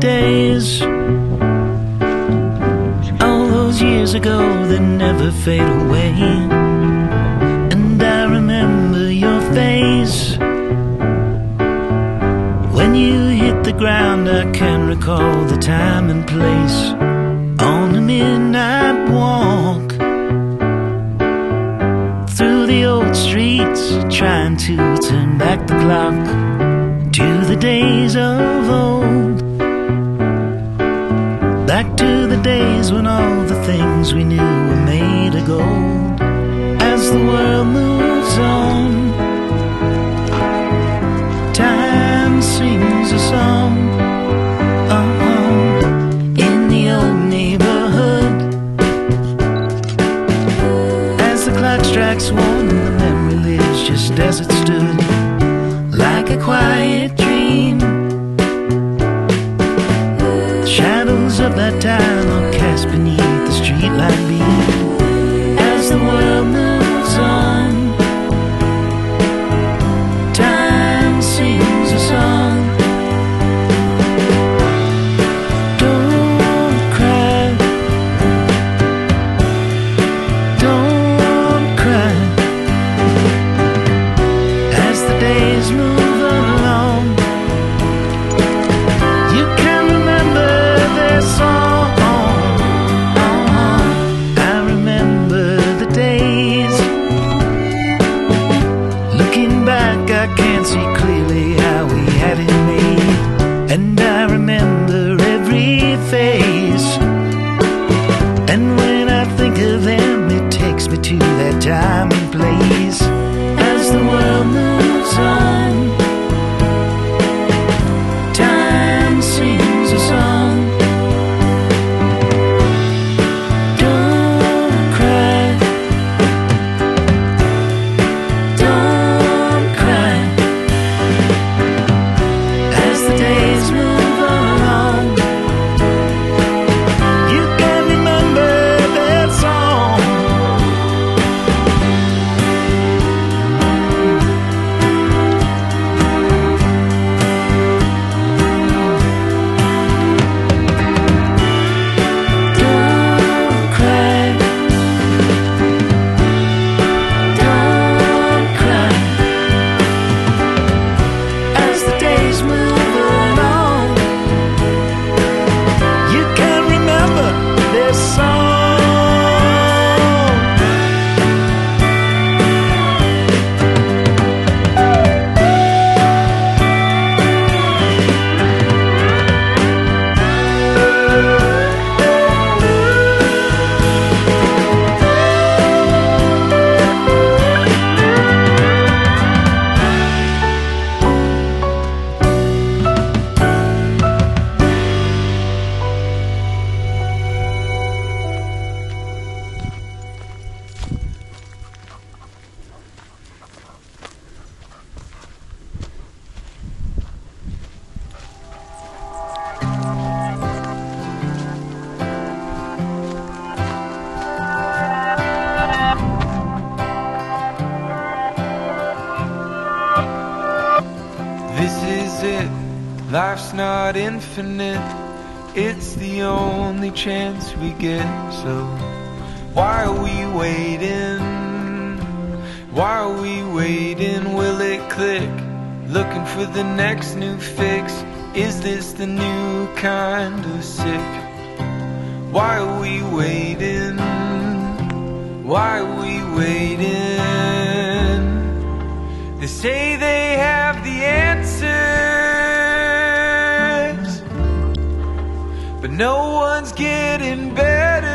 days, all those years ago that never fade away. And I remember your face when you hit the ground. I can recall the time and place on the midnight walk through the old streets, trying to turn back the clock to the days of old, back to the days when all the things we knew were made of gold. As the world moves on, time sings a song in the old neighborhood. As the clock strikes one, the memory lives just as it stood, like a quiet dream. The shadows of that time are cast beneath the streetlight beam. As the world moves on, time sings a song. Don't cry, don't cry. As the days move along, you can remember their song. I remember the days. Looking back, I can't see clearly how we had it made. And I remember every face. And when I think of them, it takes me to that time and place. As the world moves on, time sings a song. Don't cry, don't cry. As the days move along, you can remember that song. Don't cry, don't cry. As the days move along, you can remember this song. This is it, life's not infinite. It's the only chance we get. So why are we waiting? Why are we waiting? Will it click? Looking for the next new fix. Is this the new kind of sick? Why are we waiting? Why are we waiting? They say they have the answers, but no one's getting better.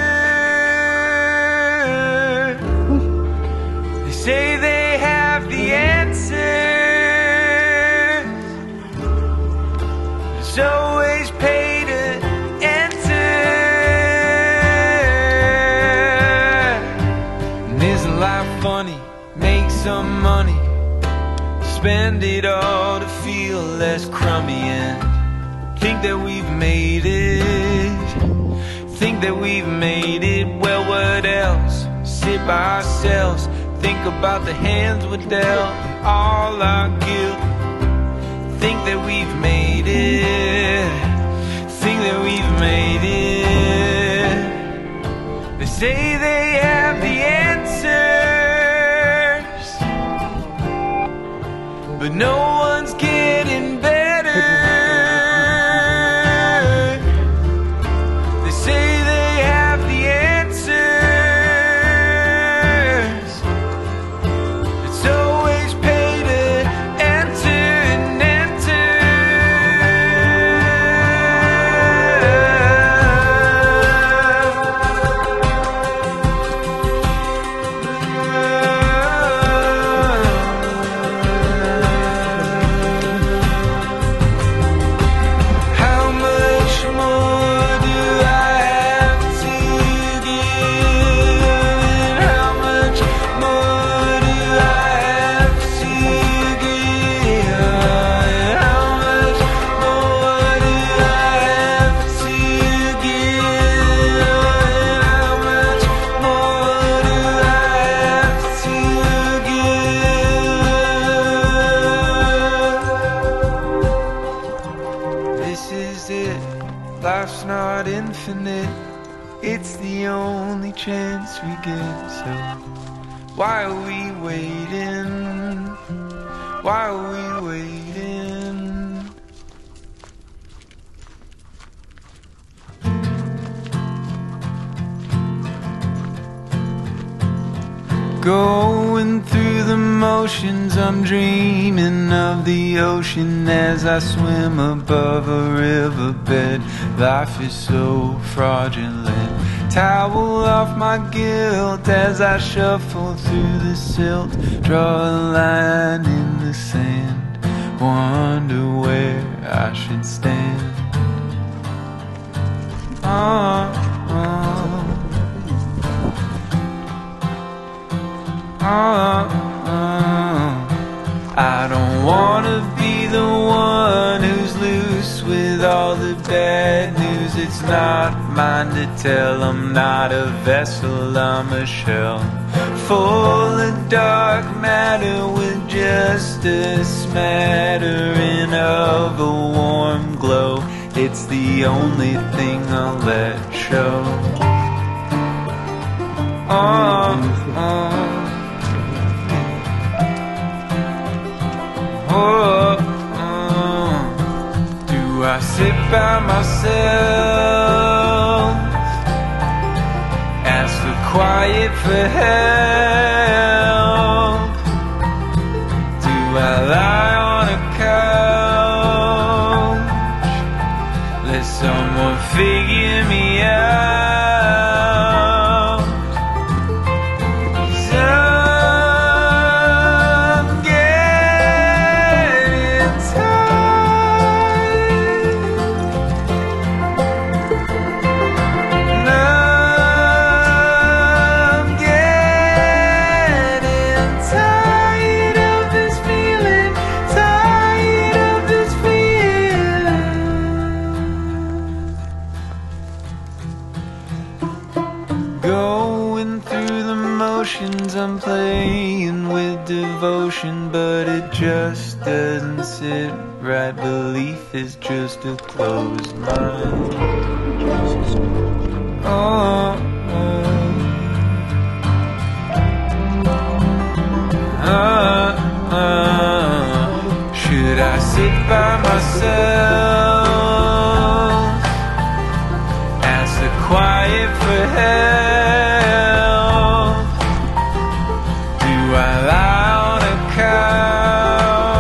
They say they have the answers, it's always pay to enter. And isn't life funny? Make some money, spend it all to feel less crummy, and think that we've made it. Think that we've made it. Well, what else? Sit by ourselves, think about the hands we're dealt and all our guilt. Think that we've made it. Think no one's getting better. They say they have the answers. It's always pay to enter and enter. How much more do I have to give? How much more do I have to give? How much more do I have to give? How much more do I have to give? This is it. Life's not infinite. It's the only chance we get. So why are we waiting? Why are we waiting? Going through the motions, I'm dreaming of the ocean as I swim above a riverbed. Life is so fraudulent. Towel off my guilt as I shuffle through the silt. Draw a line in the sand, wonder where I should stand. I don't wanna be the one who's loose with all the bad news. It's not mine to tell. I'm not a vessel, I'm a shell, full of dark matter with just a smattering of a warm glow. It's the only thing I'll let show. Do I sit by myself, ask the quiet for help? Do I lie on a couch, let someone figure me out? 'Cause I'm getting tired, and I'm getting tired of this feeling, tired of this feeling. Going through the motions, I'm playing with devotion, but it just doesn't sit right. Belief is just a closed mind. Should I sit by myself, ask the quiet for help? Do I lie on a couch,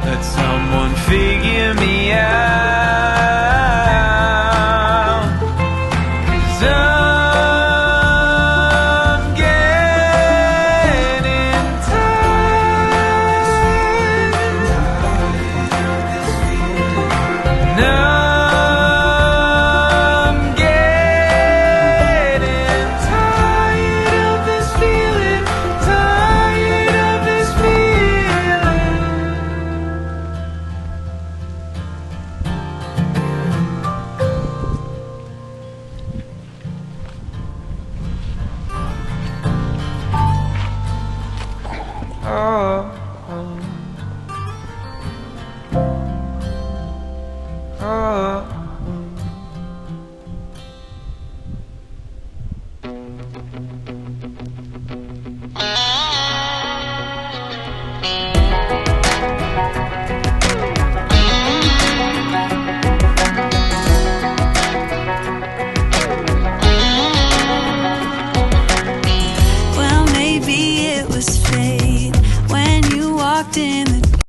let someone figure me out? 'Cause I'm getting tired, and I'm getting tired of this feeling, tired of this feeling.